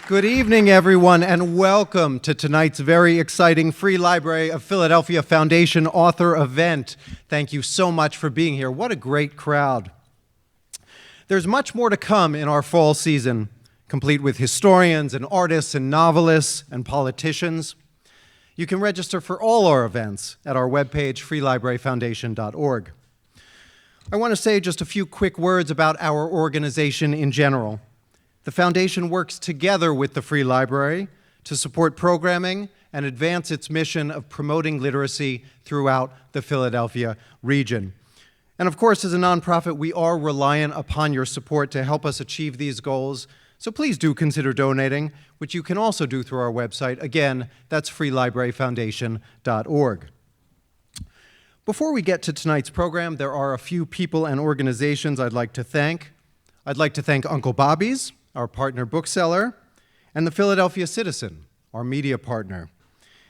Good evening, everyone, and welcome to tonight's very exciting Free Library of Philadelphia Foundation author event. Thank you so much for being here. What a great crowd. There's much more to come in our fall season, complete with historians and artists and novelists and politicians. You can register for all our events at our webpage, freelibraryfoundation.org. I want to say just a few quick words about our organization in general. The Foundation works together with the Free Library to support programming and advance its mission of promoting literacy throughout the Philadelphia region. And of course, as a nonprofit, we are reliant upon your support to help us achieve these goals. So please do consider donating, which you can also do through our website. Again, that's freelibraryfoundation.org. Before we get to tonight's program, there are a few people and organizations I'd like to thank. I'd like to thank Uncle Bobby's, our partner bookseller, and the Philadelphia Citizen, our media partner.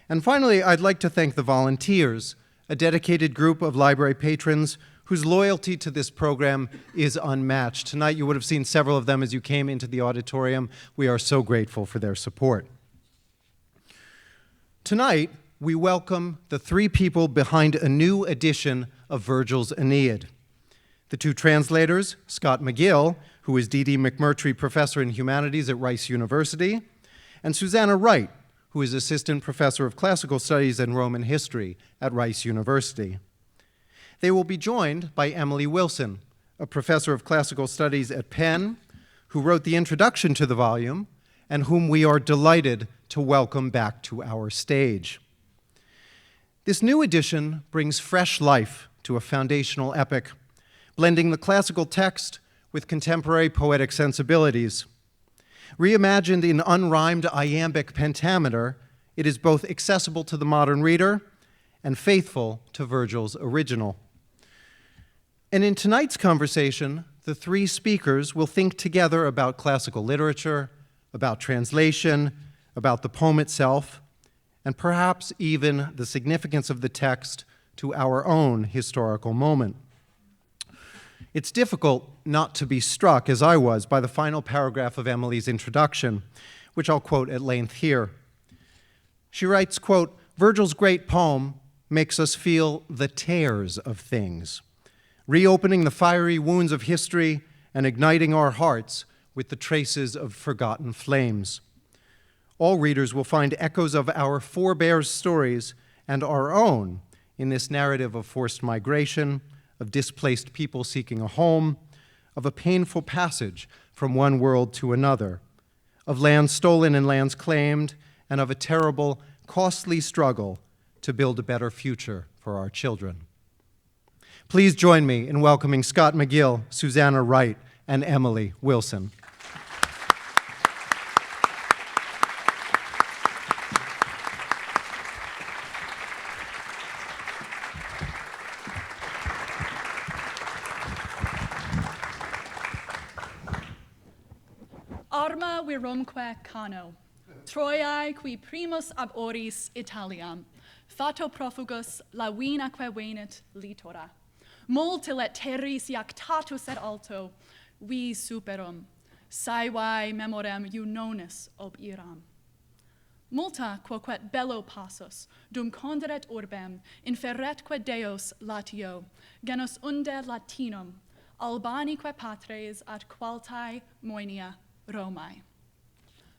And finally, I'd like to thank the volunteers, a dedicated group of library patrons whose loyalty to this program is unmatched. Tonight, you would have seen several of them as you came into the auditorium. We are so grateful for their support. Tonight, we welcome the three people behind a new edition of Virgil's Aeneid. The two translators, Scott McGill, who is D.D. McMurtry Professor in Humanities at Rice University, and Susannah Wright, who is Assistant Professor of Classical Studies and Roman History at Rice University. They will be joined by Emily Wilson, a Professor of Classical Studies at Penn, who wrote the introduction to the volume, and whom we are delighted to welcome back to our stage. This new edition brings fresh life to a foundational epic, blending the classical text with contemporary poetic sensibilities. Reimagined in unrhymed iambic pentameter, it is both accessible to the modern reader and faithful to Virgil's original. And in tonight's conversation, the three speakers will think together about classical literature, about translation, about the poem itself, and perhaps even the significance of the text to our own historical moment. It's difficult not to be struck, as I was, by the final paragraph of Emily's introduction, which I'll quote at length here. She writes, quote, "Virgil's great poem makes us feel the tears of things, reopening the fiery wounds of history and igniting our hearts with the traces of forgotten flames. All readers will find echoes of our forebears' stories and our own in this narrative of forced migration, of displaced people seeking a home, of a painful passage from one world to another, of lands stolen and lands claimed, and of a terrible, costly struggle to build a better future for our children." Please join me in welcoming Scott McGill, Susannah Wright, and Emily Wilson. Arma virumque cano, Troiae qui primus ab oris Italiam, fato profugus lavinaque venit litora. Multilet terris iactatus et alto, vi superum, saevae memorem eunonis ob iram. Multa quoquet bello passus, dum conderet urbem, inferretque Deos latio, genus unde Latinum, Albanique patres ad qualtae moenia Romae.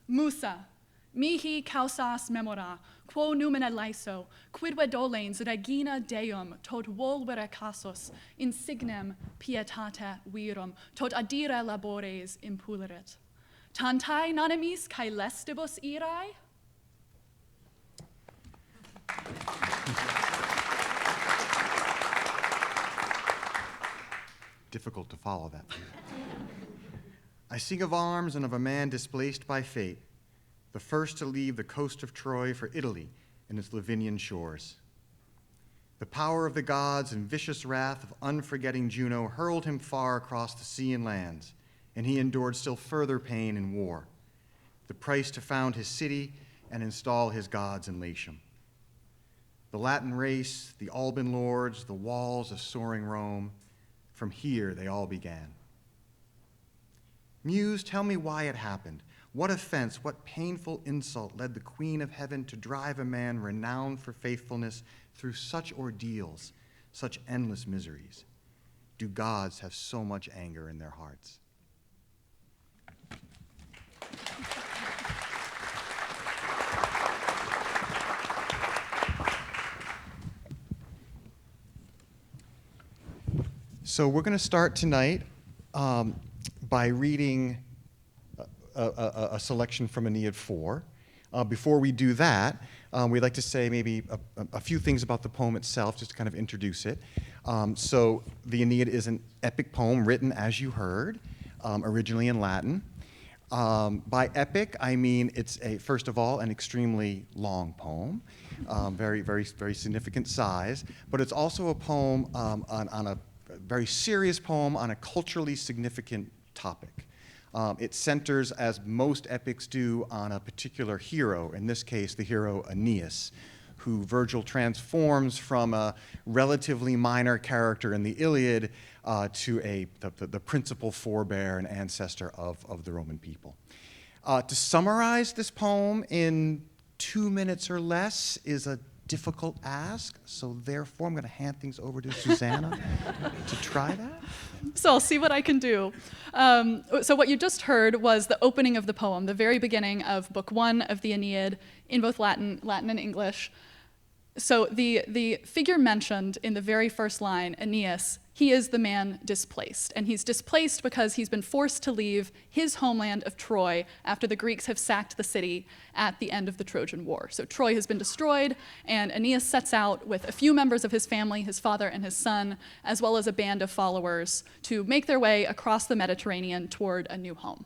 Musa, mihi causas memora, quo numina laeso, quidve dolens regina Deum tot volvere casus, insignem pietate virum, tot adire labores impulerit. Tantae nanimis cae lestibus irae? Difficult to follow that. I sing of arms and of a man displaced by fate, the first to leave the coast of Troy for Italy and its Lavinian shores. The power of the gods and vicious wrath of unforgetting Juno hurled him far across the sea and lands, and he endured still further pain in war, the price to found his city and install his gods in Latium. The Latin race, the Alban lords, the walls of soaring Rome, from here they all began. Muse, tell me why it happened. What offense, what painful insult led the Queen of Heaven to drive a man renowned for faithfulness through such ordeals, such endless miseries? Do gods have so much anger in their hearts? So we're going to start tonight by reading a selection from Aeneid 4. Before we do that, we'd like to say maybe a few things about the poem itself, just to kind of introduce it. So the Aeneid is an epic poem written, as you heard, originally in Latin. By epic, I mean it's first of all, an extremely long poem, very, very, very significant size, but it's also a poem on a very serious poem on a culturally significant topic. It centers, as most epics do, on a particular hero, in this case, the hero Aeneas, who Virgil transforms from a relatively minor character in the Iliad to the principal forebear and ancestor of the Roman people. To summarize this poem in 2 minutes or less is a difficult ask, so therefore I'm going to hand things over to Susannah to try that. So I'll see what I can do. So what you just heard was the opening of the poem, the very beginning of Book 1 of the Aeneid, in both Latin and English. So the figure mentioned in the very first line, Aeneas, he is the man displaced. And he's displaced because he's been forced to leave his homeland of Troy after the Greeks have sacked the city at the end of the Trojan War. So Troy has been destroyed, and Aeneas sets out with a few members of his family, his father and his son, as well as a band of followers, to make their way across the Mediterranean toward a new home.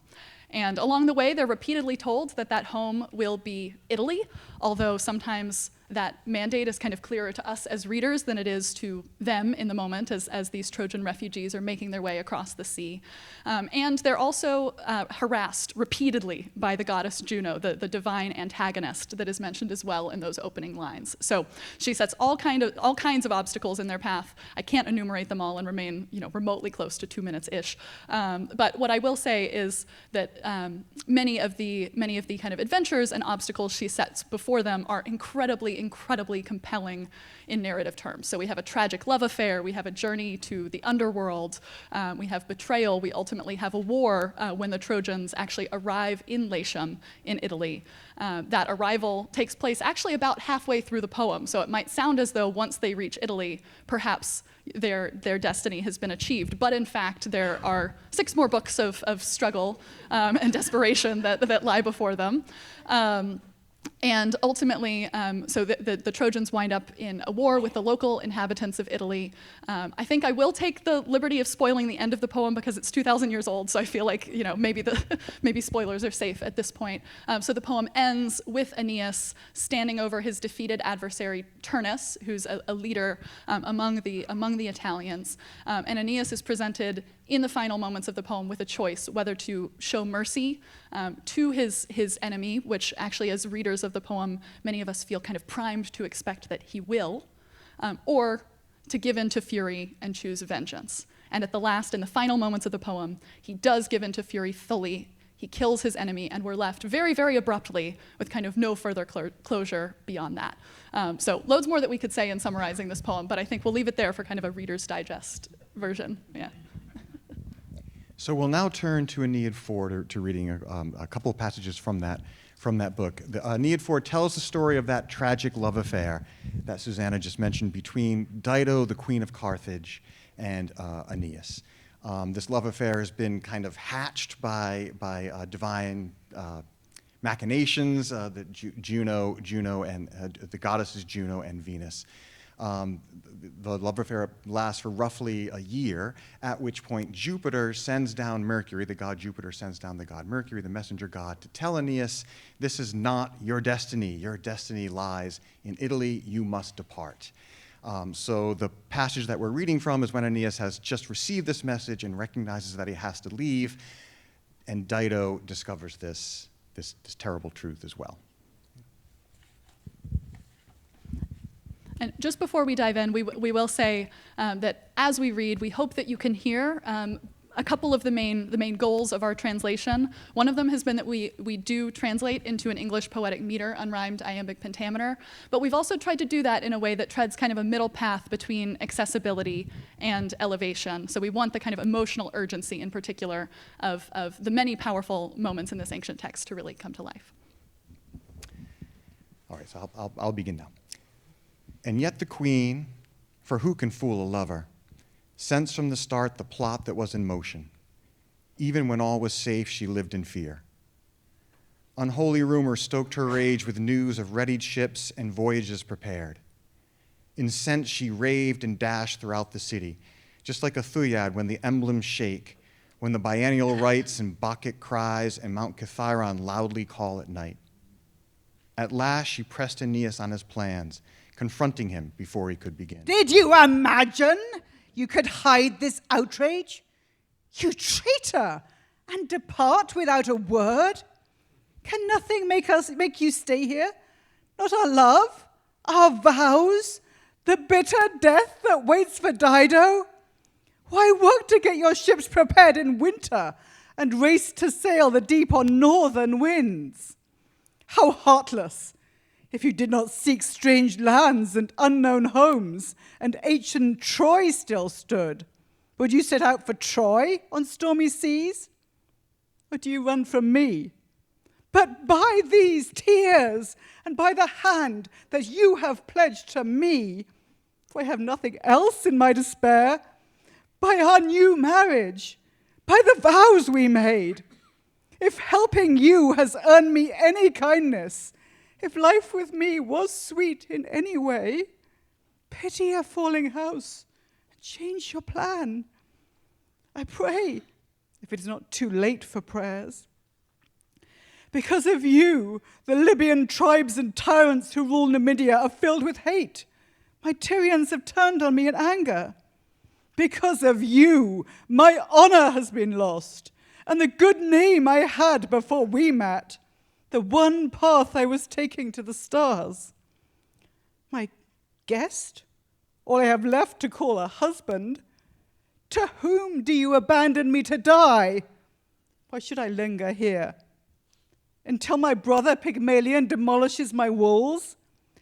And along the way, they're repeatedly told that that home will be Italy, although sometimes that mandate is kind of clearer to us as readers than it is to them in the moment as these Trojan refugees are making their way across the sea. And they're also harassed repeatedly by the goddess Juno, the divine antagonist that is mentioned as well in those opening lines. So she sets all kinds of obstacles in their path. I can't enumerate them all and remain remotely close to 2 minutes-ish. But what I will say is that many of the kind of adventures and obstacles she sets before them are incredibly compelling in narrative terms. So we have a tragic love affair, we have a journey to the underworld, we have betrayal, we ultimately have a war when the Trojans actually arrive in Latium in Italy. That arrival takes place actually about halfway through the poem, so it might sound as though once they reach Italy, perhaps their destiny has been achieved. But in fact, there are 6 more books of struggle and desperation that lie before them. And ultimately, so the Trojans wind up in a war with the local inhabitants of Italy. I think I will take the liberty of spoiling the end of the poem because it's 2,000 years old, so I feel like maybe spoilers are safe at this point. So the poem ends with Aeneas standing over his defeated adversary Turnus, who's a leader among the Italians. And Aeneas is presented in the final moments of the poem with a choice whether to show mercy to his enemy, which actually as readers of the poem, many of us feel kind of primed to expect that he will, or to give in to fury and choose vengeance. And at the last, in the final moments of the poem, he does give in to fury fully. He kills his enemy, and we're left very, very abruptly with kind of no further closure beyond that. So loads more that we could say in summarizing this poem, but I think we'll leave it there for kind of a Reader's Digest version. Yeah. So we'll now turn to Aeneid 4 to reading a couple of passages from that book. The Aeneid 4 tells the story of that tragic love affair that Susannah just mentioned between Dido, the queen of Carthage, and Aeneas. This love affair has been kind of hatched by divine machinations, Juno and the goddesses Juno and Venus. The love affair lasts for roughly a year, at which point Jupiter sends down Mercury, the god Jupiter sends down the god Mercury, the messenger god, to tell Aeneas, this is not your destiny. Your destiny lies in Italy. You must depart. So the passage that we're reading from is when Aeneas has just received this message and recognizes that he has to leave, and Dido discovers this terrible truth as well. And just before we dive in, we will say that as we read, we hope that you can hear a couple of the main goals of our translation. One of them has been that we do translate into an English poetic meter, unrhymed, iambic, pentameter, but we've also tried to do that in a way that treads kind of a middle path between accessibility and elevation. So we want the kind of emotional urgency in particular of the many powerful moments in this ancient text to really come to life. All right, so I'll begin now. And yet the queen, for who can fool a lover, sensed from the start the plot that was in motion. Even when all was safe, she lived in fear. Unholy rumor stoked her rage with news of readied ships and voyages prepared. Incensed, she raved and dashed throughout the city, just like a Thuiad when the emblems shake, when the biennial rites and Bacchic cries and Mount Kithaeron loudly call at night. At last, she pressed Aeneas on his plans, confronting him before he could begin. Did you imagine you could hide this outrage? You traitor, and depart without a word? Can nothing make you stay here? Not our love, our vows, the bitter death that waits for Dido? Why work to get your ships prepared in winter and race to sail the deep on northern winds? How heartless! If you did not seek strange lands and unknown homes, and ancient Troy still stood, would you set out for Troy on stormy seas? Or do you run from me? But by these tears, and by the hand that you have pledged to me, for I have nothing else in my despair, by our new marriage, by the vows we made, if helping you has earned me any kindness, if life with me was sweet in any way, pity a falling house and change your plan. I pray, if it is not too late for prayers. Because of you, the Libyan tribes and tyrants who rule Numidia are filled with hate. My Tyrians have turned on me in anger. Because of you, my honor has been lost, and the good name I had before we met, the one path I was taking to the stars. My guest, all I have left to call a husband, to whom do you abandon me to die? Why should I linger here? Until my brother Pygmalion demolishes my walls?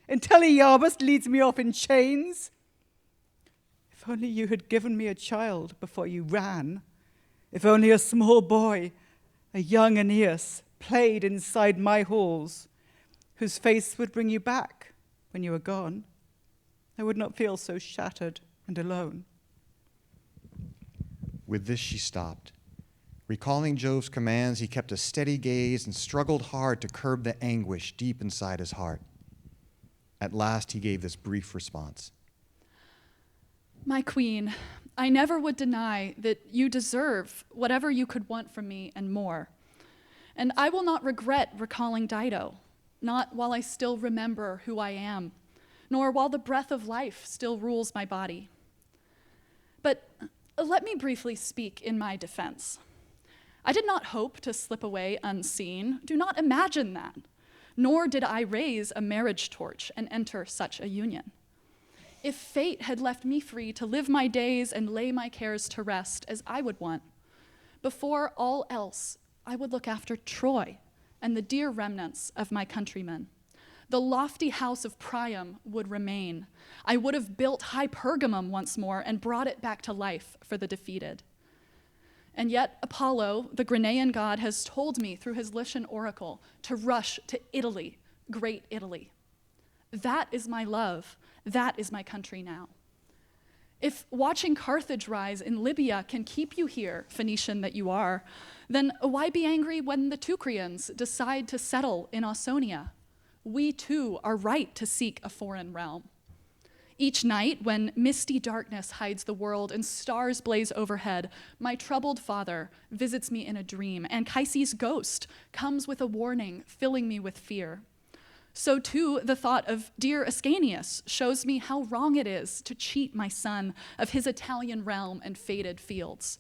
Until Iarbas leads me off in chains? If only you had given me a child before you ran. If only a small boy, a young Aeneas, played inside my halls, whose face would bring you back when you were gone, I would not feel so shattered and alone. With this she stopped. Recalling Jove's commands, he kept a steady gaze and struggled hard to curb the anguish deep inside his heart. At last he gave this brief response. My queen, I never would deny that you deserve whatever you could want from me and more. And I will not regret recalling Dido, not while I still remember who I am, nor while the breath of life still rules my body. But let me briefly speak in my defense. I did not hope to slip away unseen. Do not imagine that. Nor did I raise a marriage torch and enter such a union. If fate had left me free to live my days and lay my cares to rest as I would want, before all else, I would look after Troy and the dear remnants of my countrymen. The lofty house of Priam would remain. I would have built high Pergamum once more and brought it back to life for the defeated. And yet Apollo, the Granaean god, has told me through his Lycian oracle to rush to Italy, great Italy. That is my love. That is my country now. If watching Carthage rise in Libya can keep you here, Phoenician that you are, then why be angry when the Teucrians decide to settle in Ausonia? We too are right to seek a foreign realm. Each night, when misty darkness hides the world and stars blaze overhead, my troubled father visits me in a dream, and Anchises' ghost comes with a warning, filling me with fear. So too, the thought of dear Ascanius shows me how wrong it is to cheat my son of his Italian realm and fated fields.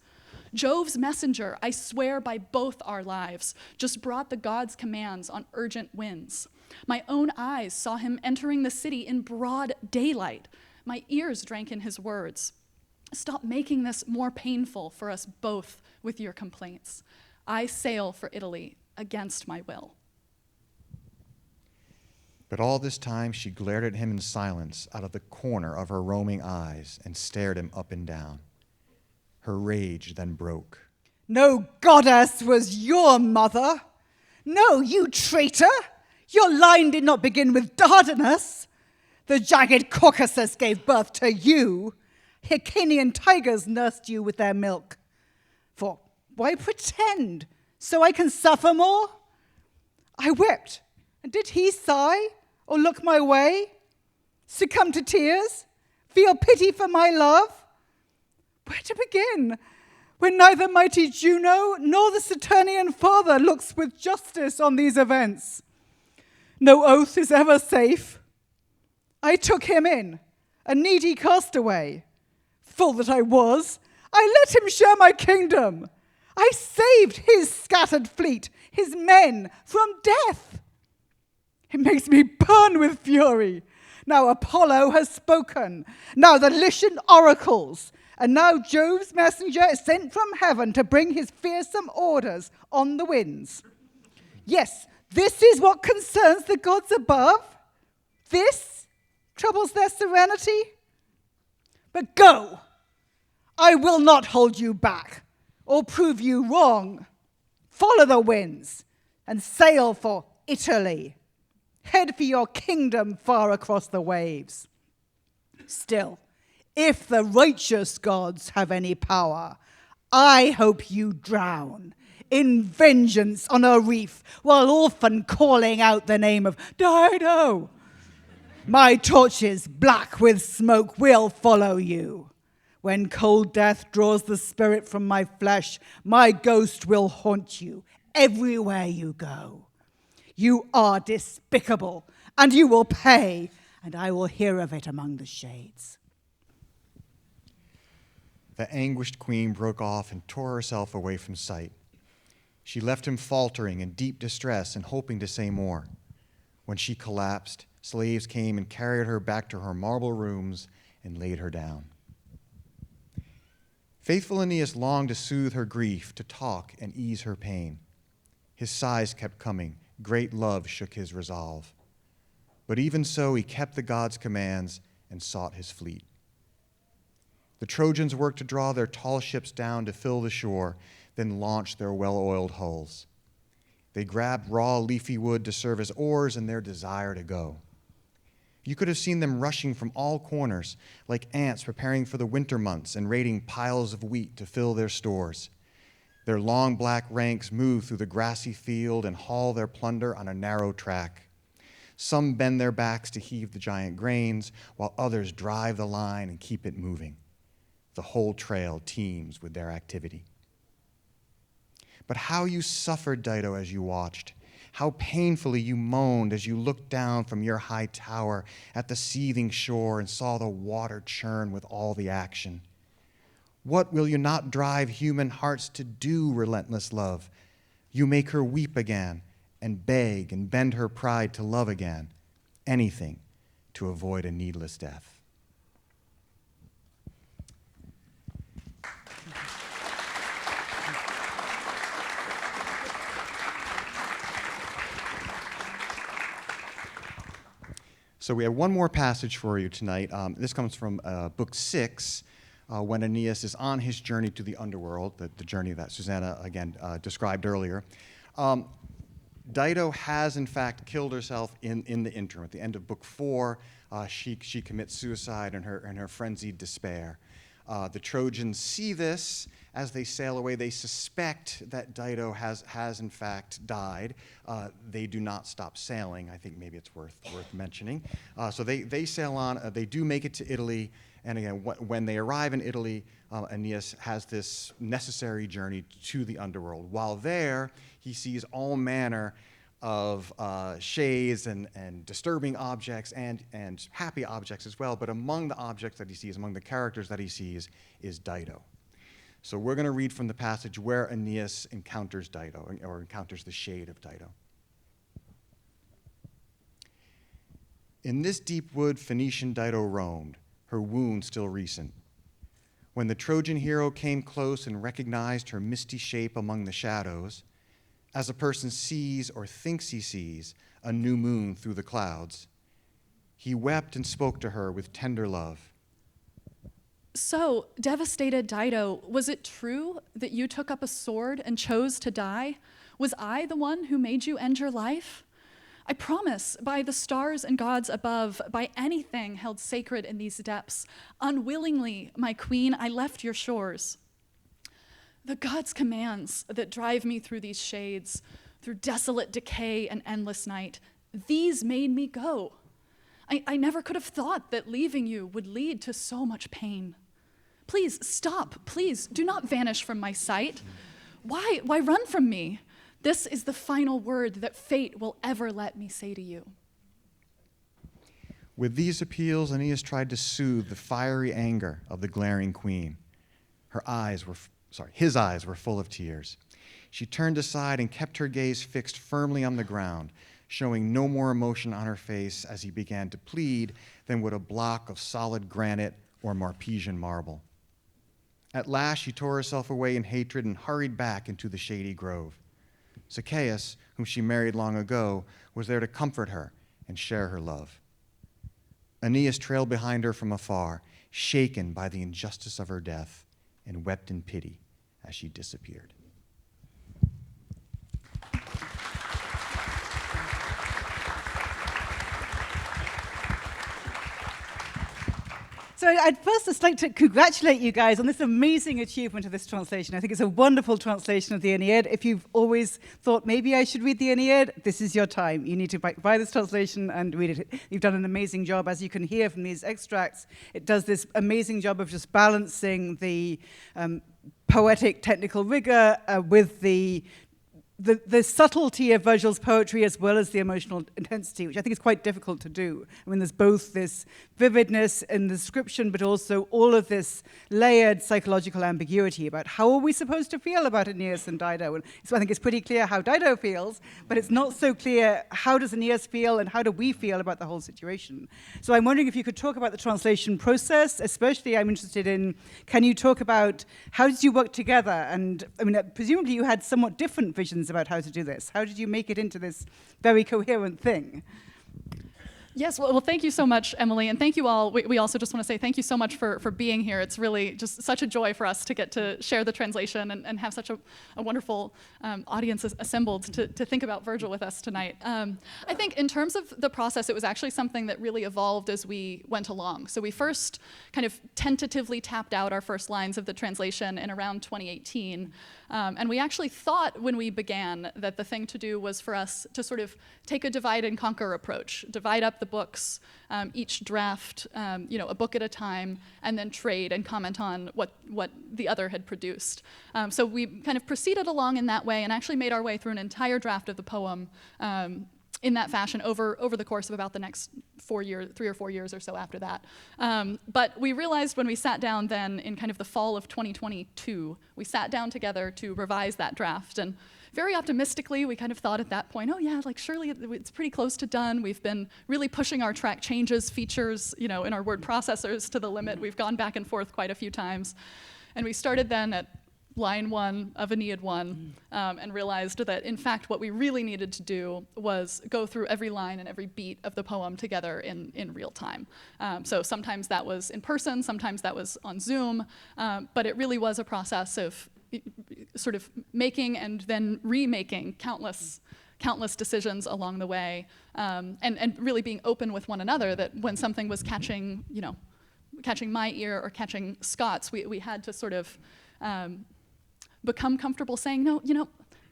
Jove's messenger, I swear by both our lives, just brought the gods' commands on urgent winds. My own eyes saw him entering the city in broad daylight. My ears drank in his words. Stop making this more painful for us both with your complaints. I sail for Italy against my will. But all this time she glared at him in silence out of the corner of her roaming eyes and stared him up and down. Her rage then broke. No goddess was your mother. No, you traitor. Your line did not begin with Dardanus. The jagged Caucasus gave birth to you. Hyrcanian tigers nursed you with their milk. For why pretend? So I can suffer more? I wept, and did he sigh or look my way? Succumb to tears? Feel pity for my love? Where to begin? When neither mighty Juno nor the Saturnian father looks with justice on these events. No oath is ever safe. I took him in, a needy castaway. Fool that I was, I let him share my kingdom. I saved his scattered fleet, his men, from death. It makes me burn with fury. Now Apollo has spoken, now the Lycian oracles, and now Jove's messenger is sent from heaven to bring his fearsome orders on the winds. Yes, this is what concerns the gods above. This troubles their serenity. But go! I will not hold you back or prove you wrong. Follow the winds and sail for Italy. Head for your kingdom far across the waves. Still, if the righteous gods have any power, I hope you drown in vengeance on a reef while often calling out the name of Dido. My torches, black with smoke, will follow you. When cold death draws the spirit from my flesh, my ghost will haunt you everywhere you go. You are despicable, and you will pay, and I will hear of it among the shades. The anguished queen broke off and tore herself away from sight. She left him faltering in deep distress and hoping to say more. When she collapsed, slaves came and carried her back to her marble rooms and laid her down. Faithful Aeneas longed to soothe her grief, to talk and ease her pain. His sighs kept coming. Great love shook his resolve. But even so, he kept the gods' commands and sought his fleet. The Trojans worked to draw their tall ships down to fill the shore, then launch their well-oiled hulls. They grabbed raw, leafy wood to serve as oars in their desire to go. You could have seen them rushing from all corners, like ants preparing for the winter months and raiding piles of wheat to fill their stores. Their long black ranks move through the grassy field and haul their plunder on a narrow track. Some bend their backs to heave the giant grains, while others drive the line and keep it moving. The whole trail teems with their activity. But how you suffered, Dido, as you watched. How painfully you moaned as you looked down from your high tower at the seething shore and saw the water churn with all the action. What will you not drive human hearts to do, relentless love? You make her weep again and beg and bend her pride to love again, anything to avoid a needless death. So we have one more passage for you tonight. This comes from Book 6, when Aeneas is on his journey to the underworld, the journey that Susannah, again, described earlier. Dido has, in fact, killed herself in the interim. At the end of Book 4, she commits suicide in her frenzied despair. The Trojans see this as they sail away. They suspect that Dido has in fact died. They do not stop sailing. I think maybe it's worth mentioning. So they sail on. They do make it to Italy. And again, when they arrive in Italy, Aeneas has this necessary journey to the underworld. While there, he sees all manner of shades and disturbing objects and happy objects as well. But among the objects that he sees, among the characters that he sees, is Dido. So we're going to read from the passage where Aeneas encounters Dido, or encounters the shade of Dido. In this deep wood Phoenician Dido roamed, her wound still recent. When the Trojan hero came close and recognized her misty shape among the shadows, as a person sees or thinks he sees a new moon through the clouds, he wept and spoke to her with tender love. So, devastated Dido, was it true that you took up a sword and chose to die? Was I the one who made you end your life? I promise, by the stars and gods above, by anything held sacred in these depths, unwillingly, my queen, I left your shores. The gods' commands that drive me through these shades, through desolate decay and endless night, these made me go. I never could have thought that leaving you would lead to so much pain. Please stop, please do not vanish from my sight. Why run from me? This is the final word that fate will ever let me say to you. With these appeals, Aeneas tried to soothe the fiery anger of the glaring queen. His eyes were full of tears. She turned aside and kept her gaze fixed firmly on the ground, showing no more emotion on her face as he began to plead than would a block of solid granite or Marpesian marble. At last she tore herself away in hatred and hurried back into the shady grove. Zacchaeus, whom she married long ago, was there to comfort her and share her love. Aeneas trailed behind her from afar, shaken by the injustice of her death, and wept in pity as she disappeared. So I'd first just like to congratulate you guys on this amazing achievement of this translation. I think it's a wonderful translation of the Aeneid. If you've always thought, maybe I should read the Aeneid, this is your time. You need to buy this translation and read it. You've done an amazing job. As you can hear from these extracts, it does this amazing job of just balancing the poetic technical rigor with the subtlety of Virgil's poetry as well as the emotional intensity, which I think is quite difficult to do. I mean, there's both this vividness in the description, but also all of this layered psychological ambiguity about how are we supposed to feel about Aeneas and Dido. And so I think it's pretty clear how Dido feels, but it's not so clear how does Aeneas feel and how do we feel about the whole situation. So I'm wondering if you could talk about the translation process, especially I'm interested in, can you talk about how did you work together? And I mean, presumably you had somewhat different visions about how to do this. How did you make it into this very coherent thing? Yes, well, thank you so much, Emily, and thank you all. We also just want to say thank you so much for being here. It's really just such a joy for us to get to share the translation and have such a wonderful audience assembled to think about Virgil with us tonight. I think in terms of the process, it was actually something that really evolved as we went along. So we first kind of tentatively tapped out our first lines of the translation in around 2018. And we actually thought when we began that the thing to do was for us to sort of take a divide and conquer approach, divide up the books, each draft, a book at a time, and then trade and comment on what the other had produced. So we kind of proceeded along in that way and actually made our way through an entire draft of the poem in that fashion over the course of about the next 3 or 4 years or so after that. But we realized when we sat down then in kind of the fall of 2022, we sat down together to revise that draft, and very optimistically, we kind of thought at that point, oh yeah, like surely it's pretty close to done. We've been really pushing our track changes features, in our word processors to the limit. We've gone back and forth quite a few times. And we started then at line 1 of Aeneid 1 and realized that in fact what we really needed to do was go through every line and every beat of the poem together in real time. So sometimes that was in person, sometimes that was on Zoom, but it really was a process of sort of making and then remaking countless decisions along the way, and really being open with one another that when something was catching my ear or catching Scott's, we had to sort of become comfortable saying, no,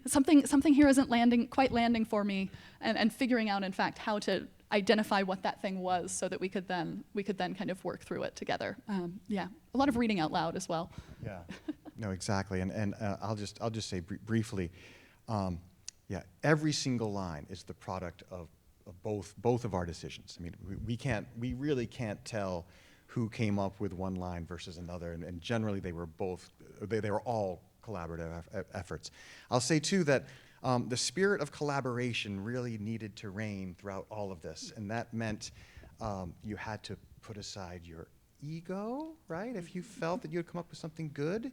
something here isn't quite landing for me, and figuring out in fact how to identify what that thing was so that we could then kind of work through it together. A lot of reading out loud as well. Yeah. No, exactly, and I'll just say briefly, every single line is the product of both of our decisions. I mean, we really can't tell who came up with one line versus another, and generally they were all collaborative efforts. I'll say too that the spirit of collaboration really needed to reign throughout all of this, and that meant you had to put aside your ego, right? If you felt that you had come up with something good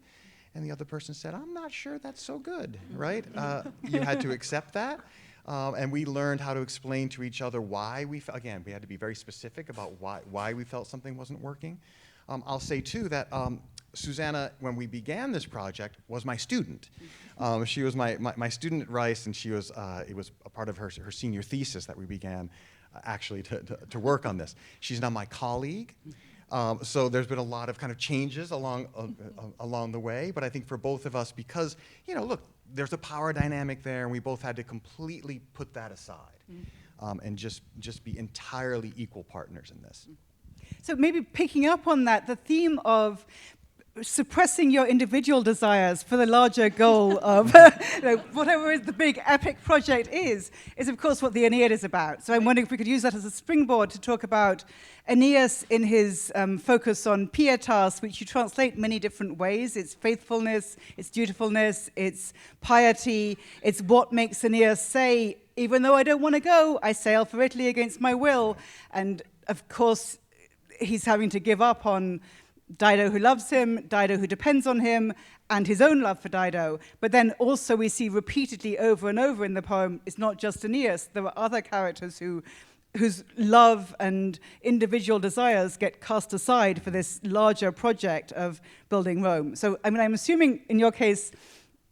and the other person said, I'm not sure that's so good, right? You had to accept that. And we learned how to explain to each other why again, we had to be very specific about why we felt something wasn't working. I'll say too that Susannah, when we began this project, was my student. She was my student at Rice, and it was a part of her senior thesis that we began actually to work on this. She's now my colleague. So there's been a lot of kind of changes along the way, but I think for both of us, because, look, there's a power dynamic there, and we both had to completely put that aside and just be entirely equal partners in this. So maybe picking up on that, the theme of suppressing your individual desires for the larger goal of whatever the big epic project is of course what the Aeneid is about. So I'm wondering if we could use that as a springboard to talk about Aeneas in his focus on pietas, which you translate many different ways. It's faithfulness, it's dutifulness, it's piety, it's what makes Aeneas say, even though I don't want to go, I sail for Italy against my will. And of course, he's having to give up on Dido who loves him, Dido who depends on him, and his own love for Dido. But then also we see repeatedly over and over in the poem, it's not just Aeneas, there are other characters whose love and individual desires get cast aside for this larger project of building Rome. So, I'm assuming in your case,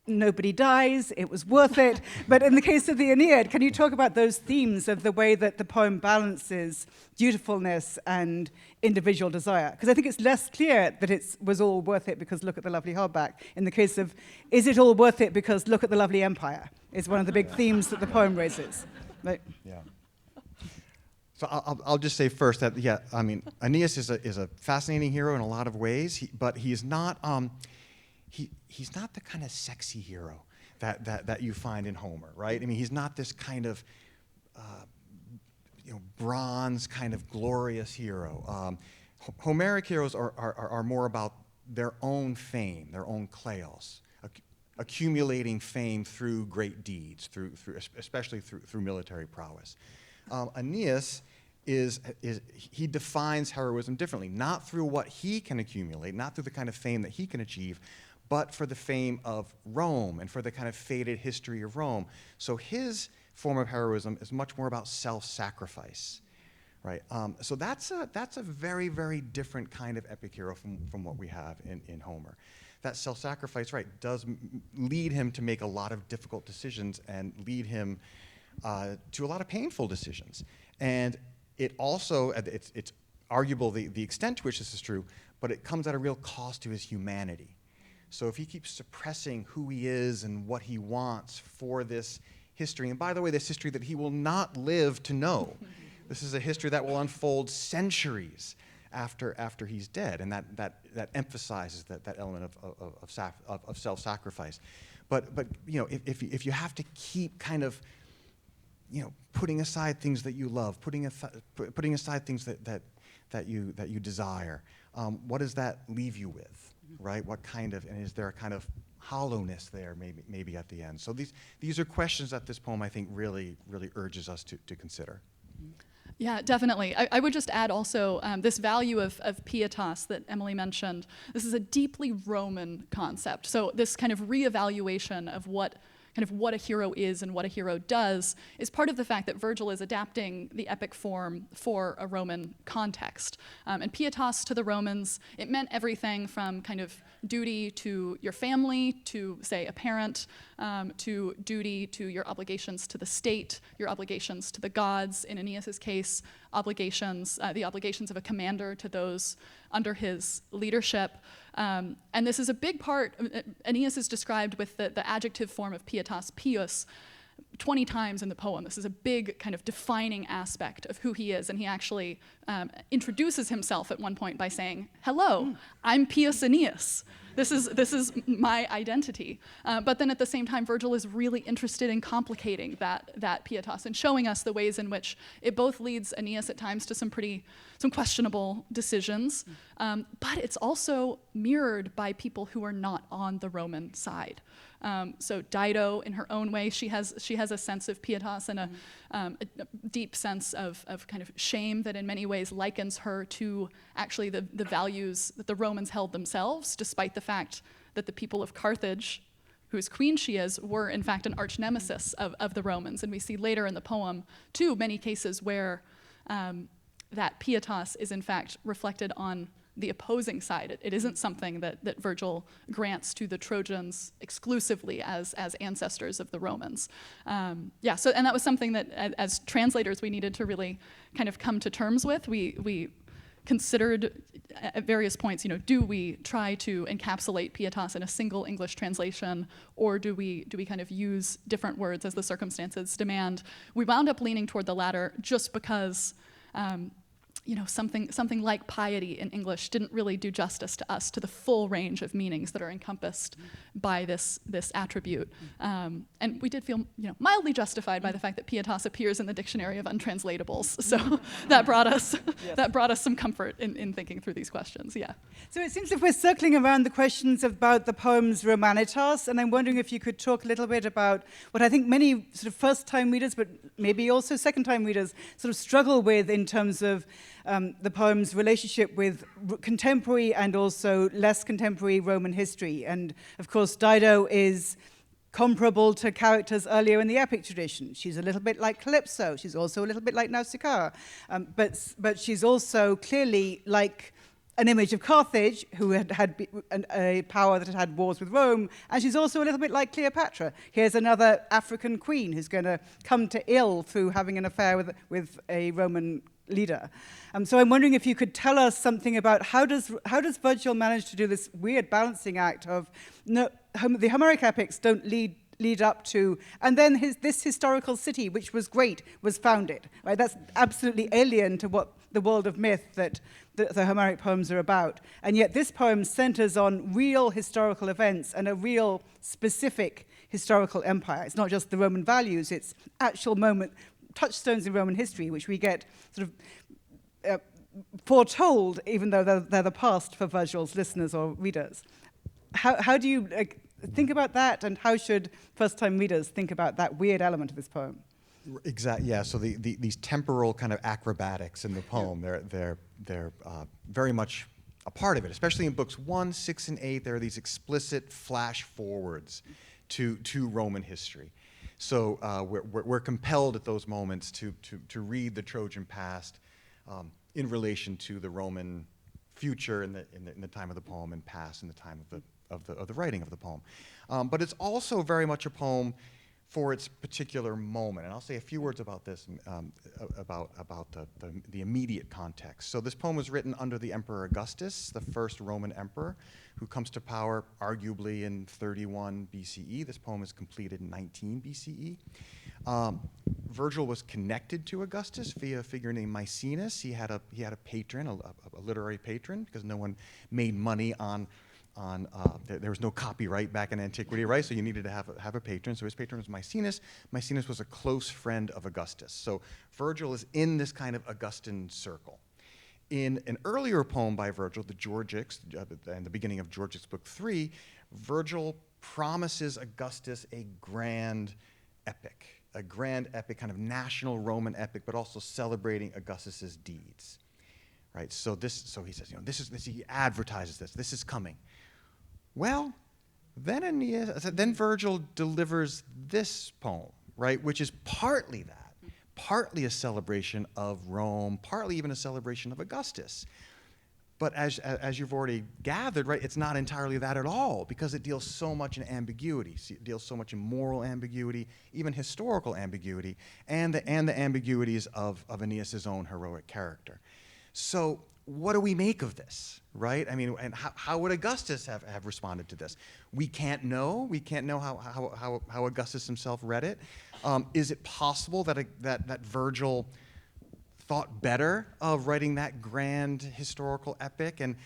nobody dies, it was worth it. But in the case of the Aeneid, can you talk about those themes of the way that the poem balances dutifulness and individual desire? Because I think it's less clear that it was all worth it because look at the lovely hardback. In the case of, is it all worth it because look at the lovely empire? Is one of the big themes that the poem raises. Right? Yeah. So I'll just say first that, Aeneas is a fascinating hero in a lot of ways, but he's not... He's not the kind of sexy hero that you find in Homer, right? He's not this kind of bronze kind of glorious hero. Homeric heroes are more about their own fame, their own kleos, accumulating fame through great deeds, especially through military prowess. Aeneas he defines heroism differently, not through what he can accumulate, not through the kind of fame that he can achieve, but for the fame of Rome and for the kind of faded history of Rome. So his form of heroism is much more about self-sacrifice, right? So that's a very, very different kind of epic hero from what we have in Homer. That self-sacrifice, right, does lead him to make a lot of difficult decisions and lead him to a lot of painful decisions. And it also, it's arguable the extent to which this is true, but it comes at a real cost to his humanity. So if he keeps suppressing who he is and what he wants for this history, and by the way, this history that he will not live to know, this is a history that will unfold centuries after he's dead, and that emphasizes that element of self-sacrifice. But if you have to keep kind of putting aside things that you love, putting aside things that you desire, what does that leave you with? Right? What kind of, and is there a kind of hollowness there maybe at the end? So these are questions that this poem, I think, really urges us to consider. Yeah, definitely. I would just add also this value of pietas that Emily mentioned. This is a deeply Roman concept. So this kind of reevaluation of what a hero is and what a hero does is part of the fact that Virgil is adapting the epic form for a Roman context. And pietas to the Romans, it meant everything from kind of duty to your family, to, say, a parent, to duty to your obligations to the state, your obligations to the gods, in Aeneas's case, the obligations of a commander to those under his leadership. And this is a big part. Aeneas is described with the adjective form of pietas, pius, 20 times in the poem. This is a big kind of defining aspect of who he is, and he actually introduces himself at one point by saying, "Hello, I'm Pius Aeneas. This is my identity." But then at the same time, Virgil is really interested in complicating that pietas and showing us the ways in which it both leads Aeneas at times to some questionable decisions, but it's also mirrored by people who are not on the Roman side. So Dido, in her own way, she has a sense of pietas and a deep sense of kind of shame that in many ways likens her to actually the values that the Romans held themselves, despite the fact that the people of Carthage, whose queen she is, were in fact an arch nemesis of the Romans. And we see later in the poem, too, many cases where that pietas is in fact reflected on the opposing side. It isn't something that Virgil grants to the Trojans exclusively as ancestors of the Romans. And that was something that as translators we needed to really kind of come to terms with. We considered at various points, do we try to encapsulate pietas in a single English translation, or do we kind of use different words as the circumstances demand? We wound up leaning toward the latter just because something like piety in English didn't really do justice to us, to the full range of meanings that are encompassed by this attribute. And we did feel mildly justified by the fact that pietas appears in the dictionary of untranslatables. So that brought us some comfort in thinking through these questions. Yeah. So it seems like we're circling around the questions about the poem's romanitas, and I'm wondering if you could talk a little bit about what I think many sort of first-time readers, but maybe also second-time readers, sort of struggle with in terms of the poem's relationship with contemporary and also less contemporary Roman history. And of course, Dido is comparable to characters earlier in the epic tradition. She's a little bit like Calypso. She's also a little bit like Nausicaa. But she's also clearly like an image of Carthage, who had a power that had had wars with Rome, and she's also a little bit like Cleopatra. Here's another African queen who's going to come to ill through having an affair with a Roman leader. So I'm wondering if you could tell us something about how does Virgil manage to do this weird balancing act of the Homeric epics don't lead up to, and then this historical city, which was great, was founded. Right? That's absolutely alien to what the world of myth that the Homeric poems are about. And yet this poem centers on real historical events and a real specific historical empire. It's not just the Roman values, it's actual touchstones in Roman history, which we get sort of foretold, even though they're the past for Virgil's listeners or readers. How do you think about that, and how should first-time readers think about that weird element of this poem? Exactly. Yeah. So these temporal kind of acrobatics in the poem, they're very much a part of it. Especially in books 1, 6, and 8, there are these explicit flash forwards to Roman history. So we're compelled at those moments to read the Trojan past in relation to the Roman future in the time of the poem, and past in the time of the writing of the poem. But it's also very much a poem for its particular moment. And I'll say a few words about this, about the immediate context. So this poem was written under the Emperor Augustus, the first Roman emperor, who comes to power arguably in 31 BCE. This poem is completed in 19 BCE. Virgil was connected to Augustus via a figure named Maecenas. He had a patron, a literary patron, because no one made money on there was no copyright back in antiquity, right? So you needed to have a patron. So his patron was Maecenas. Maecenas was a close friend of Augustus. So Virgil is in this kind of Augustan circle. In an earlier poem by Virgil, the Georgics, and the beginning of Georgics Book 3, Virgil promises Augustus a grand epic kind of national Roman epic, but also celebrating Augustus's deeds, right? So he says, he advertises this is coming. Well, then Virgil delivers this poem, right, which is partly that, partly a celebration of Rome, partly even a celebration of Augustus. But as you've already gathered, right, it's not entirely that at all, because it deals so much in ambiguity. It deals so much in moral ambiguity, even historical ambiguity, and the ambiguities of Aeneas's own heroic character. So what do we make of this, right? I mean, and how would Augustus have responded to this? We can't know. We can't know how Augustus himself read it. Is it possible that Virgil thought better of writing that grand historical epic, and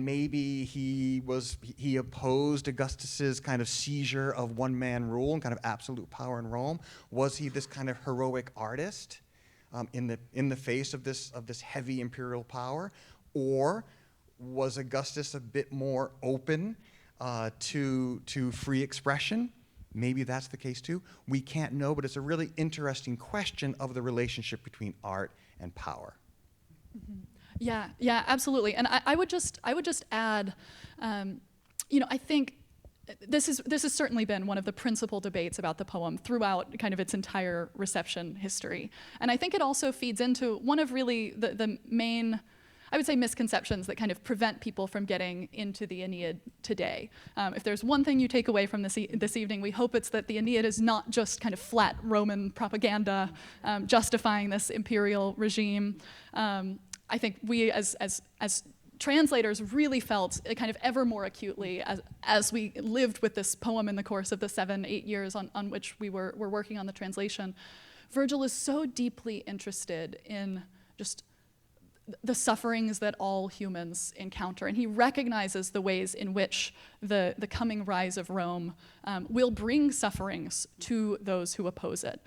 maybe he opposed Augustus's kind of seizure of one-man rule and kind of absolute power in Rome? Was he this kind of heroic artist in the face of this heavy imperial power, or was Augustus a bit more open to free expression. Maybe that's the case too. We can't know, but it's a really interesting question of the relationship between art and power. Mm-hmm. Yeah, absolutely. And I would just add, I think this has certainly been one of the principal debates about the poem throughout kind of its entire reception history. And I think it also feeds into one of really the main, I would say, misconceptions that kind of prevent people from getting into the Aeneid today. If there's one thing you take away from this evening, we hope it's that the Aeneid is not just kind of flat Roman propaganda justifying this imperial regime. I think we as translators really felt kind of ever more acutely as we lived with this poem in the course of the 7-8 years on which we were working on the translation. Virgil is so deeply interested in just the sufferings that all humans encounter, and he recognizes the ways in which the coming rise of Rome will bring sufferings to those who oppose it.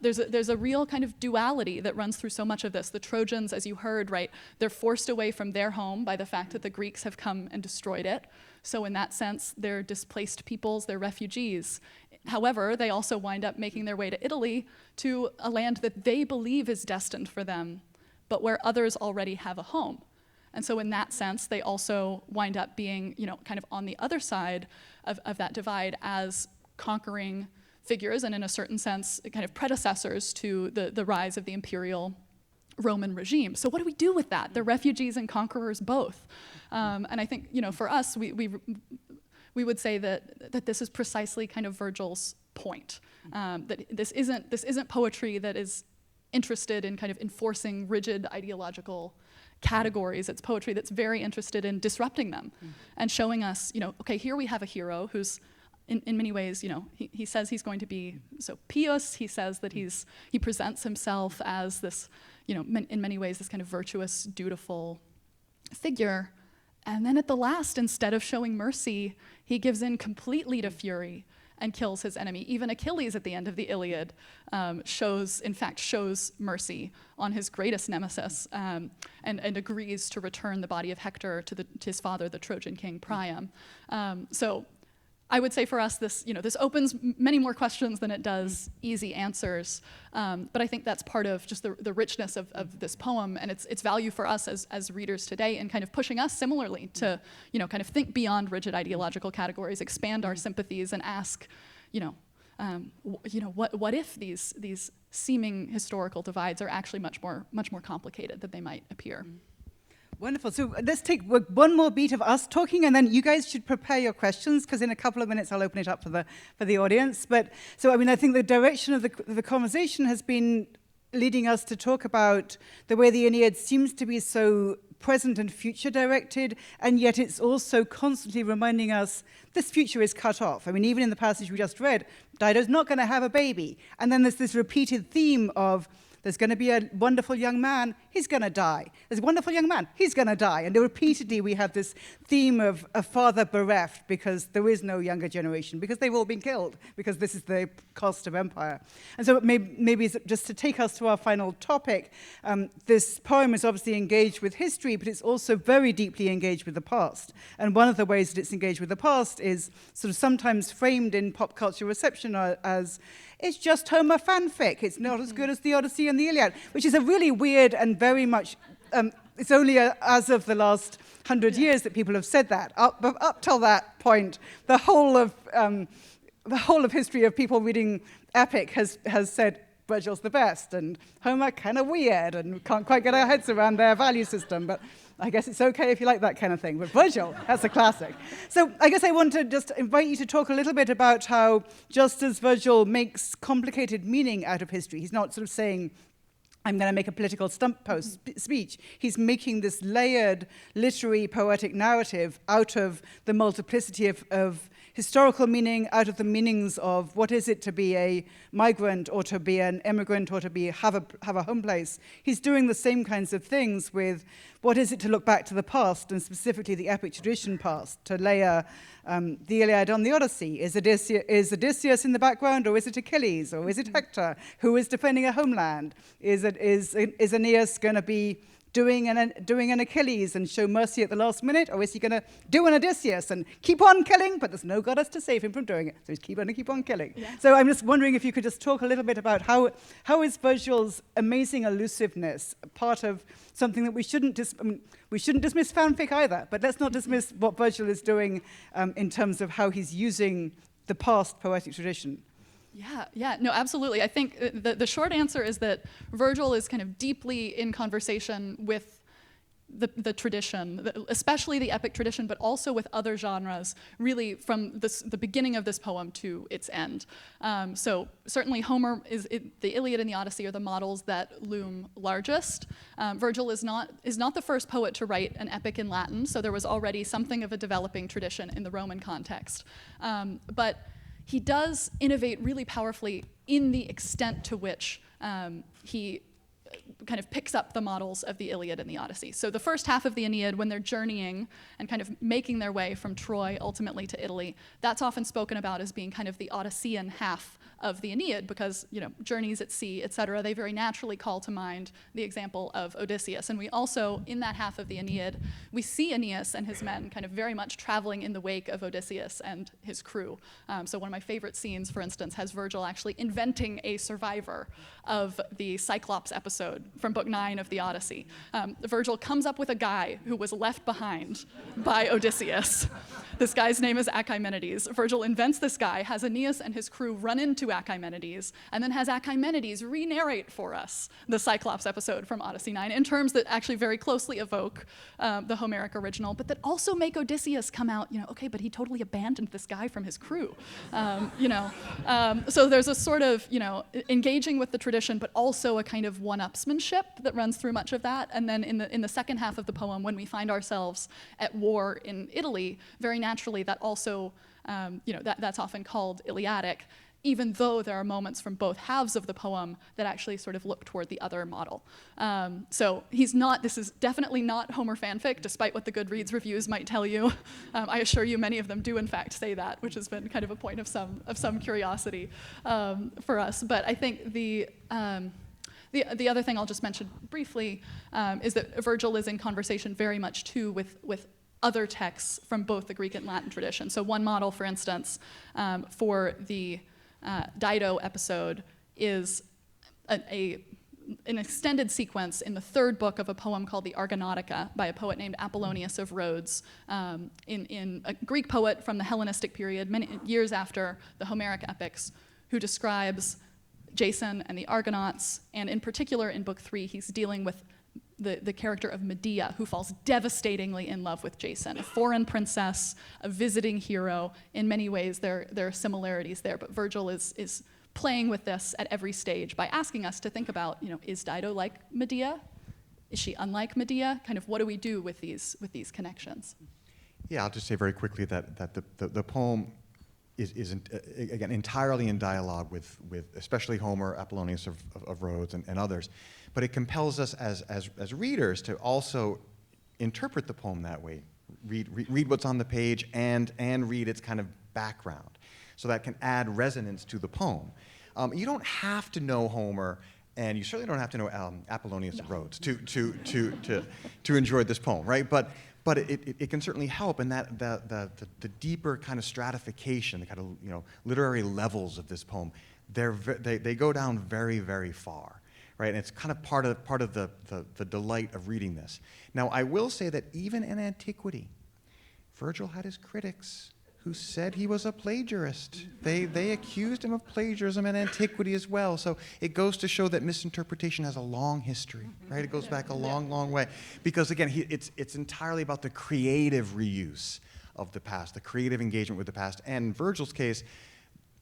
There's a real kind of duality that runs through so much of this. The Trojans, as you heard, right, they're forced away from their home by the fact that the Greeks have come and destroyed it. So in that sense, they're displaced peoples, they're refugees. However, they also wind up making their way to Italy, to a land that they believe is destined for them, but where others already have a home. And so in that sense, they also wind up being, kind of on the other side of that divide as conquering figures, and in a certain sense, kind of predecessors to the rise of the imperial Roman regime. So what do we do with that? They're refugees and conquerors both. And I think, for us, we would say that this is precisely kind of Virgil's point. That this isn't poetry that is interested in kind of enforcing rigid ideological categories. It's poetry that's very interested in disrupting them and showing us, okay, here we have a hero who's in many ways, he says he's going to be so pious. He says that he presents himself as this, in many ways, this kind of virtuous, dutiful figure. And then at the last, instead of showing mercy, he gives in completely to fury and kills his enemy. Even Achilles at the end of the Iliad shows mercy on his greatest nemesis and agrees to return the body of Hector to his father, the Trojan king Priam. So I would say for us, this opens many more questions than it does easy answers. But I think that's part of just the richness of this poem and its value for us as readers today, and kind of pushing us similarly to kind of think beyond rigid ideological categories, expand our sympathies, and ask, what if these seeming historical divides are actually much more complicated than they might appear. Wonderful. So let's take one more beat of us talking, and then you guys should prepare your questions, because in a couple of minutes I'll open it up for the audience. But so I think the direction of the conversation has been leading us to talk about the way the Aeneid seems to be so present and future directed, and yet it's also constantly reminding us this future is cut off. Even in the passage we just read, Dido's not going to have a baby, and then there's this repeated theme of there's going to be a wonderful young man, he's going to die. There's a wonderful young man, he's going to die. And repeatedly we have this theme of a father bereft because there is no younger generation, because they've all been killed, because this is the cost of empire. And so maybe just to take us to our final topic, this poem is obviously engaged with history, but it's also very deeply engaged with the past. And one of the ways that it's engaged with the past is sort of sometimes framed in pop culture reception as it's just Homer fanfic. It's not as good as the Odyssey and the Iliad, which is a really weird and very much, it's only as of the last 100 years that people have said that. Up till that point, the whole of history of people reading epic has said Virgil's the best, and Homer kind of weird, and we can't quite get our heads around their value system, but I guess it's okay if you like that kind of thing. But Virgil, that's a classic. So I guess I want to just invite you to talk a little bit about how, just as Virgil makes complicated meaning out of history, he's not sort of saying, I'm going to make a political stump post speech. He's making this layered literary poetic narrative out of the multiplicity of historical meaning, out of the meanings of what is it to be a migrant or to be an immigrant or to have a home place. He's doing the same kinds of things with what is it to look back to the past, and specifically the epic tradition past, to layer the Iliad on the Odyssey. Is Odysseus in the background, or is it Achilles, or is it Hector? Who is defending a homeland? Is Aeneas going to be doing an Achilles and show mercy at the last minute, or is he going to do an Odysseus and keep on killing, but there's no goddess to save him from doing it, so he's going to keep on killing. Yeah. So I'm just wondering if you could just talk a little bit about how is Virgil's amazing elusiveness part of something that we shouldn't dismiss fanfic either, but let's not dismiss what Virgil is doing in terms of how he's using the past poetic tradition. Yeah, no, absolutely. I think the short answer is that Virgil is kind of deeply in conversation with the tradition, especially the epic tradition, but also with other genres, really from the beginning of this poem to its end. So certainly Homer, the Iliad and the Odyssey are the models that loom largest. Virgil is not the first poet to write an epic in Latin, so there was already something of a developing tradition in the Roman context. But he does innovate really powerfully in the extent to which he kind of picks up the models of the Iliad and the Odyssey. So the first half of the Aeneid, when they're journeying and kind of making their way from Troy ultimately to Italy, that's often spoken about as being kind of the Odyssean half of the Aeneid, because journeys at sea, etc., they very naturally call to mind the example of Odysseus. And we also, in that half of the Aeneid, we see Aeneas and his men kind of very much traveling in the wake of Odysseus and his crew. So one of my favorite scenes, for instance, has Virgil actually inventing a survivor of the Cyclops episode from Book 9 of the Odyssey. Virgil comes up with a guy who was left behind by Odysseus. This guy's name is Achaemenides. Virgil invents this guy, has Aeneas and his crew run into Achaemenides, and then has Achaemenides re-narrate for us the Cyclops episode from Odyssey 9 in terms that actually very closely evoke the Homeric original, but that also make Odysseus come out, okay, but he totally abandoned this guy from his crew. So there's a sort of, engaging with the tradition, but also a kind of one-upsmanship that runs through much of that. And then in the second half of the poem, when we find ourselves at war in Italy, very naturally that also, that's often called Iliadic, even though there are moments from both halves of the poem that actually sort of look toward the other model. So this is definitely not Homer fanfic, despite what the Goodreads reviews might tell you. I assure you many of them do in fact say that, which has been kind of a point of some curiosity for us. But I think the other thing I'll just mention briefly is that Virgil is in conversation very much too with other texts from both the Greek and Latin tradition. So one model, for instance, for the Dido episode is an extended sequence in the third book of a poem called the Argonautica by a poet named Apollonius of Rhodes, in a Greek poet from the Hellenistic period, many years after the Homeric epics, who describes Jason and the Argonauts, and in particular in book 3, he's dealing with the character of Medea, who falls devastatingly in love with Jason, a foreign princess, a visiting hero. In many ways, there are similarities there, but Virgil is playing with this at every stage by asking us to think about, is Dido like Medea? Is she unlike Medea? Kind of what do we do with these connections? Yeah, I'll just say very quickly that the poem is again entirely in dialogue with especially Homer, Apollonius of Rhodes, and others. But it compels us as readers to also interpret the poem that way, read what's on the page and read its kind of background, so that can add resonance to the poem. You don't have to know Homer, and you certainly don't have to know Apollonius of Rhodes to enjoy this poem, right? But it can certainly help in that the deeper kind of stratification, the kind of literary levels of this poem, they go down very, very far. Right, and it's kind of part of the delight of reading this. Now, I will say that even in antiquity, Virgil had his critics who said he was a plagiarist. They accused him of plagiarism in antiquity as well. So it goes to show that misinterpretation has a long history, right? It goes back a long, long way. Because again, it's entirely about the creative reuse of the past, the creative engagement with the past, and in Virgil's case,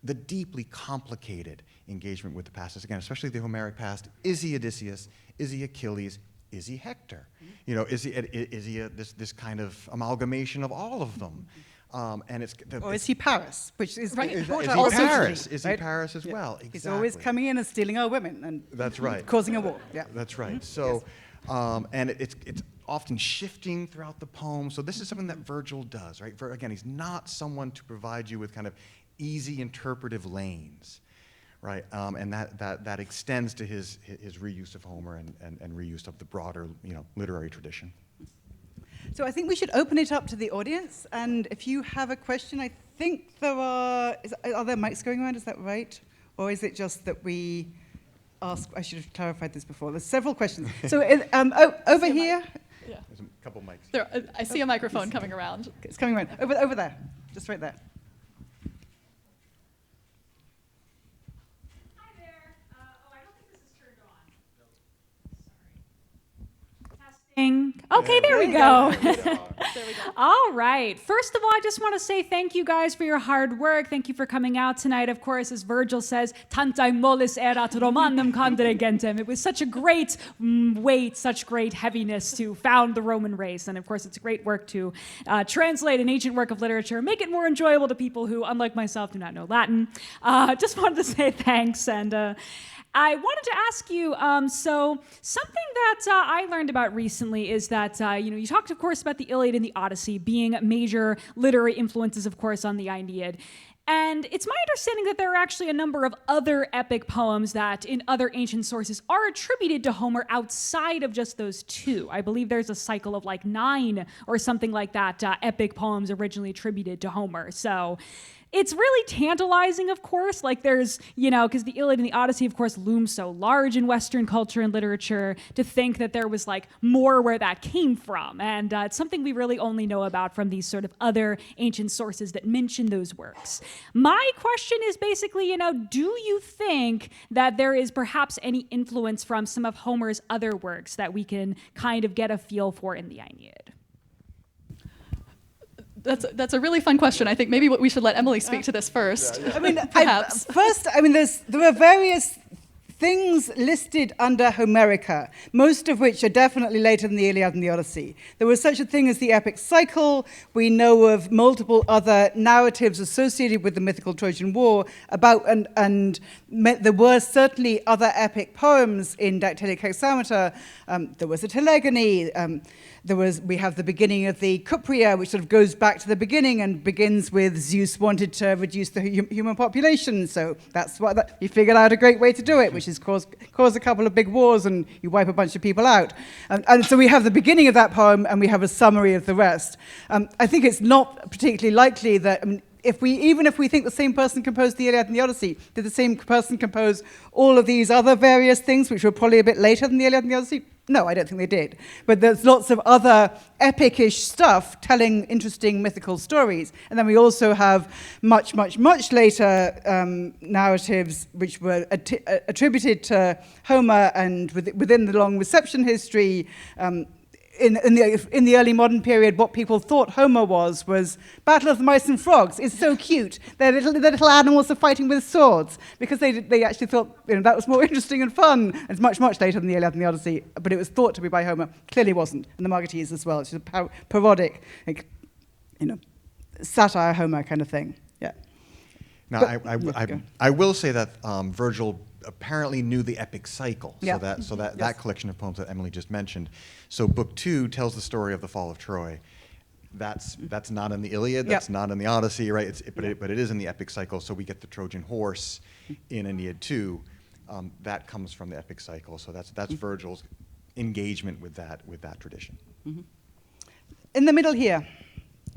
the deeply complicated engagement with the past, again, especially the Homeric past. Is he Odysseus? Is he Achilles? Is he Hector? Is he this kind of amalgamation of all of them? And or is he Paris? Which is right. Is he Also Paris? Is he right? Paris as well? Exactly. He's always coming in and stealing our women and that's right. causing a war. Yeah, that's right. So, and it's often shifting throughout the poem. So this is something that Virgil does, right? Again, he's not someone to provide you with kind of easy interpretive lanes, right? And that extends to his reuse of Homer and reuse of the broader, literary tradition. So I think we should open it up to the audience, and if you have a question, I think there are there mics going around, is that right? Or is it just that we ask, I should have clarified this before, there's several questions. So over here. Yeah. There's a couple mics. There, I see a microphone coming around. It's coming around, over there, just right there. Hi there. I don't think this is turned on. Sorry. Testing. Okay, there we go. There we go. All right. First of all, I just want to say thank you guys for your hard work. Thank you for coming out tonight. Of course, as Virgil says, tantae mollis erat Romanum condere gentem. It was such a great weight, such great heaviness to found the Roman race. And of course, it's a great work to translate an ancient work of literature, make it more enjoyable to people who, unlike myself, do not know Latin. Just wanted to say thanks. And I wanted to ask you, so something that I learned about recently is that, you talked, of course, about the Iliad and the Odyssey being major literary influences, of course, on the Aeneid. And it's my understanding that there are actually a number of other epic poems that in other ancient sources are attributed to Homer outside of just those two. I believe there's a cycle of like 9 or something like that, epic poems originally attributed to Homer. So it's really tantalizing, of course, like there's, because the Iliad and the Odyssey, of course, loom so large in Western culture and literature, to think that there was like more where that came from. And it's something we really only know about from these sort of other ancient sources that mention those works. My question is basically, do you think that there is perhaps any influence from some of Homer's other works that we can kind of get a feel for in the Aeneid? That's a really fun question. I think maybe we should let Emily speak to this first. I mean, Perhaps. There are various things listed under Homerica, most of which are definitely later than the Iliad and the Odyssey. There was such a thing as the epic cycle. We know of multiple other narratives associated with the mythical Trojan War and there were certainly other epic poems in dactylic hexameter. There was a telegony. We have the beginning of the Cupria, which sort of goes back to the beginning and begins with Zeus wanted to reduce the human population, so that's what he figured out a great way to do it, which is cause a couple of big wars and you wipe a bunch of people out. And so we have the beginning of that poem and we have a summary of the rest. I think it's not particularly likely that, even if we think the same person composed the Iliad and the Odyssey, did the same person compose all of these other various things, which were probably a bit later than the Iliad and the Odyssey? No, I don't think they did. But there's lots of other epic-ish stuff telling interesting mythical stories. And then we also have much, much, much later narratives which were attributed to Homer and within the long reception history. In the early modern period, what people thought Homer was Battle of the Mice and Frogs. It's so cute. The little animals are fighting with swords, because they actually thought that was more interesting and fun. It's much, much later than the Iliad and the Odyssey, but it was thought to be by Homer. Clearly wasn't. And the Margites as well. It's a parodic, satire Homer kind of thing. Yeah. Now, I will say that Virgil apparently knew the epic cycle, so that collection of poems that Emily just mentioned. So Book 2 tells the story of the fall of Troy. That's not in the Iliad, that's not in the Odyssey, right? But it is in the epic cycle. So we get the Trojan horse in Aeneid 2. That comes from the epic cycle. So that's Virgil's engagement with that tradition. Mm-hmm. In the middle here,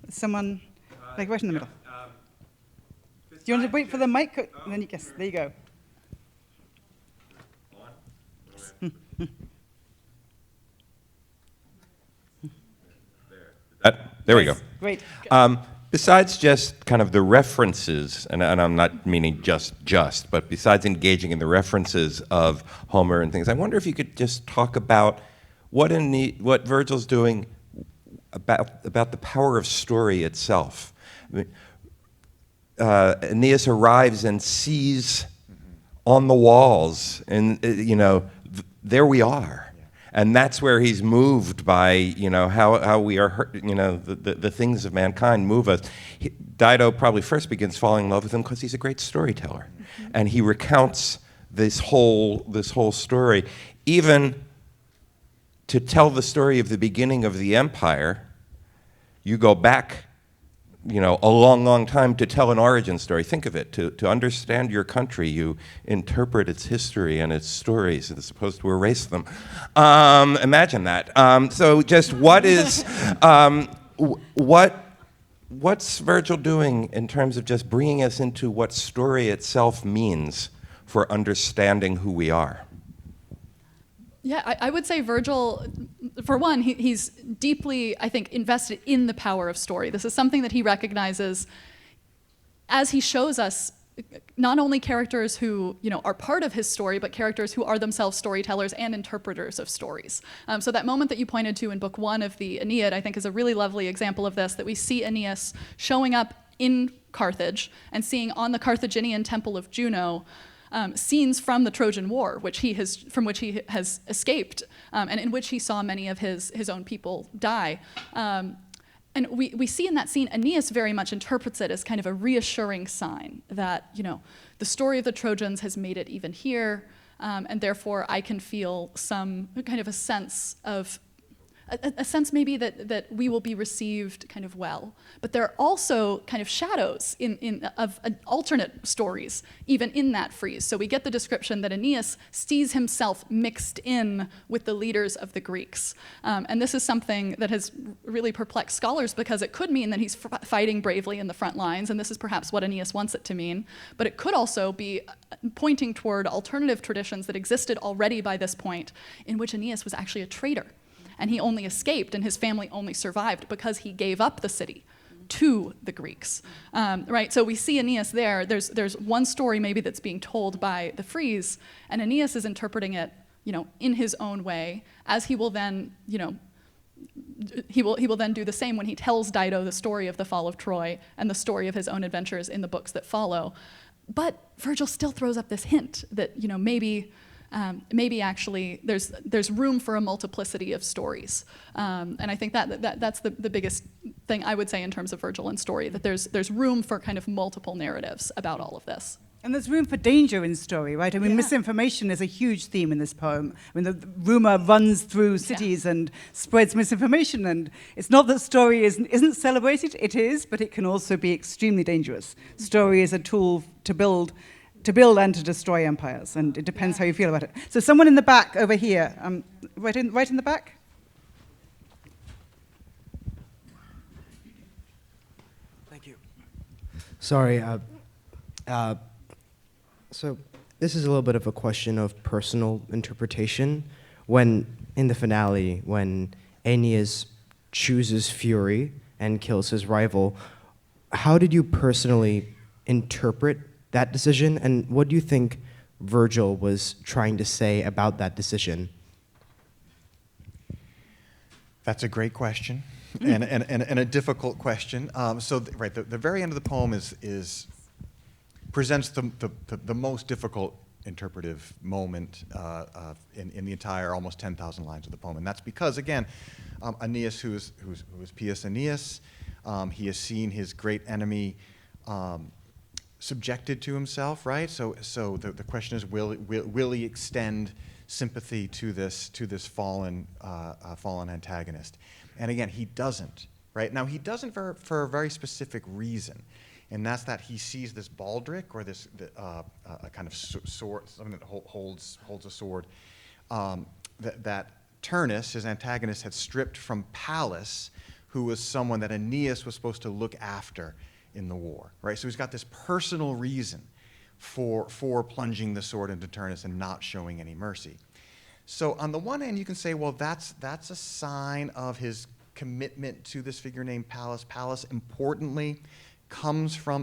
someone right in the middle. Do you want to wait for the mic? And then yes, there you go. There we go. Great. Besides just kind of the references, and I'm not meaning just, but besides engaging in the references of Homer and things, I wonder if you could just talk about what Virgil's doing about the power of story itself. I mean, Aeneas arrives and sees on the walls, and there we are. And that's where he's moved by, how we are hurt, the things of mankind move us. Dido probably first begins falling in love with him because he's a great storyteller. Mm-hmm. And he recounts this whole story. Even to tell the story of the beginning of the empire, you go back a long, long time to tell an origin story. Think of it. To understand your country, you interpret its history and its stories as opposed to erase them. Imagine that. So just what is, what's Virgil doing in terms of just bringing us into what story itself means for understanding who we are? Yeah, I would say Virgil, for one, he's deeply, I think, invested in the power of story. This is something that he recognizes as he shows us not only characters who are part of his story, but characters who are themselves storytellers and interpreters of stories. So that moment that you pointed to in book 1 of the Aeneid, I think, is a really lovely example of this, that we see Aeneas showing up in Carthage and seeing on the Carthaginian temple of Juno scenes from the Trojan War, from which he has escaped, and in which he saw many of his own people die. And we see in that scene, Aeneas very much interprets it as kind of a reassuring sign that, the story of the Trojans has made it even here, and therefore I can feel some kind of a sense of, a sense maybe that we will be received kind of well. But there are also kind of shadows of alternate stories, even in that frieze. So we get the description that Aeneas sees himself mixed in with the leaders of the Greeks. And this is something that has really perplexed scholars, because it could mean that he's fighting bravely in the front lines, and this is perhaps what Aeneas wants it to mean. But it could also be pointing toward alternative traditions that existed already by this point, in which Aeneas was actually a traitor. And he only escaped, and his family only survived because he gave up the city to the Greeks, right? So we see Aeneas there. There's one story maybe that's being told by the frieze, and Aeneas is interpreting it, in his own way, as he will then, he will then do the same when he tells Dido the story of the fall of Troy and the story of his own adventures in the books that follow. But Virgil still throws up this hint that, maybe actually there's room for a multiplicity of stories, and I think that's the biggest thing I would say in terms of Virgil and story, that there's room for kind of multiple narratives about all of this. And there's room for danger in story, right? I mean, misinformation is a huge theme in this poem. I mean, the rumor runs through cities and spreads misinformation, and it's not that story isn't celebrated, it is, but it can also be extremely dangerous. Story is a tool to build and to destroy empires, and it depends how you feel about it. So someone in the back over here, right in the back. Thank you. Sorry. So this is a little bit of a question of personal interpretation. When in the finale, when Aeneas chooses fury and kills his rival, how did you personally interpret that decision, and what do you think Virgil was trying to say about that decision? That's a great question, and a difficult question. The very end of the poem presents the most difficult interpretive moment in the entire almost 10,000 lines of the poem, and that's because, again, Aeneas, who is Pius Aeneas, he has seen his great enemy subjected to himself, right? So the question is, will he extend sympathy to this fallen antagonist? And again, he doesn't, right? Now, he doesn't for a very specific reason, and that's that he sees this baldric, or this a kind of sword, something that holds a sword, that Turnus, his antagonist, had stripped from Pallas, who was someone that Aeneas was supposed to look after in the war, right? So he's got this personal reason for plunging the sword into Turnus and not showing any mercy. So on the one hand, you can say, well, that's a sign of his commitment to this figure named Pallas. Pallas, importantly, comes from